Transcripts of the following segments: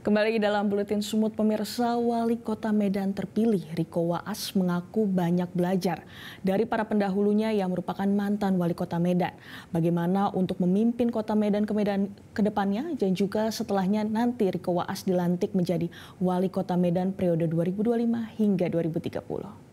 Kembali dalam Buletin Sumut pemirsa, Wali Kota Medan terpilih Riko Waas mengaku banyak belajar dari para pendahulunya yang merupakan mantan Wali Kota Medan. Bagaimana untuk memimpin Kota Medan ke depannya dan juga setelahnya nanti Riko Waas dilantik menjadi Wali Kota Medan periode 2025 hingga 2030.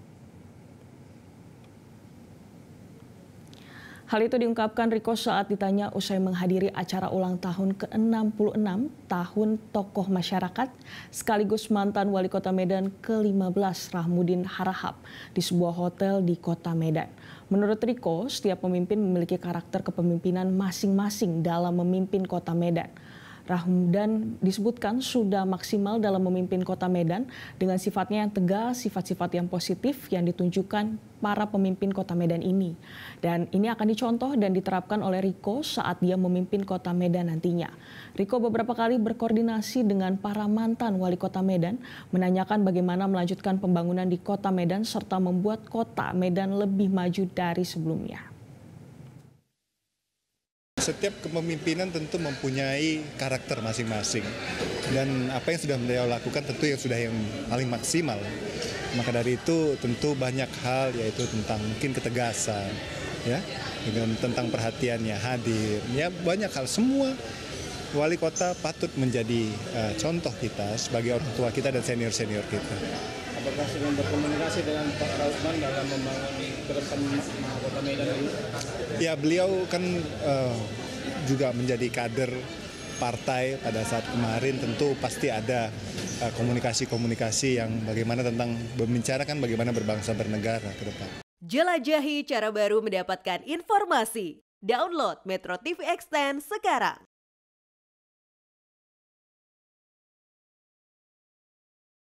Hal itu diungkapkan Riko saat ditanya usai menghadiri acara ulang tahun ke-66 tahun tokoh masyarakat sekaligus mantan Wali Kota Medan ke-15 Rahmudin Harahap di sebuah hotel di Kota Medan. Menurut Riko, setiap pemimpin memiliki karakter kepemimpinan masing-masing dalam memimpin Kota Medan. Rahmudin disebutkan sudah maksimal dalam memimpin Kota Medan dengan sifatnya yang tegas, sifat-sifat yang positif yang ditunjukkan para pemimpin Kota Medan ini. Dan ini akan dicontoh dan diterapkan oleh Riko saat dia memimpin Kota Medan nantinya. Riko beberapa kali berkoordinasi dengan para mantan Wali Kota Medan, menanyakan bagaimana melanjutkan pembangunan di Kota Medan serta membuat Kota Medan lebih maju dari sebelumnya. Setiap kepemimpinan tentu mempunyai karakter masing-masing dan apa yang sudah beliau lakukan tentu yang paling maksimal. Maka dari itu tentu banyak hal yaitu tentang mungkin ketegasan, ya, dengan tentang perhatiannya hadir, ya banyak hal. Semua wali kota patut menjadi contoh kita sebagai orang tua kita dan senior-senior kita. Apakah sedang berkomunikasi dengan Pak Rautman dalam membangun ke depan Kota Medan ini? Ya, beliau kan juga menjadi kader partai pada saat kemarin, tentu pasti ada komunikasi-komunikasi yang bagaimana tentang membicarakan bagaimana berbangsa bernegara ke depan. Jelajahi cara baru mendapatkan informasi. Download Metro TV Extend sekarang.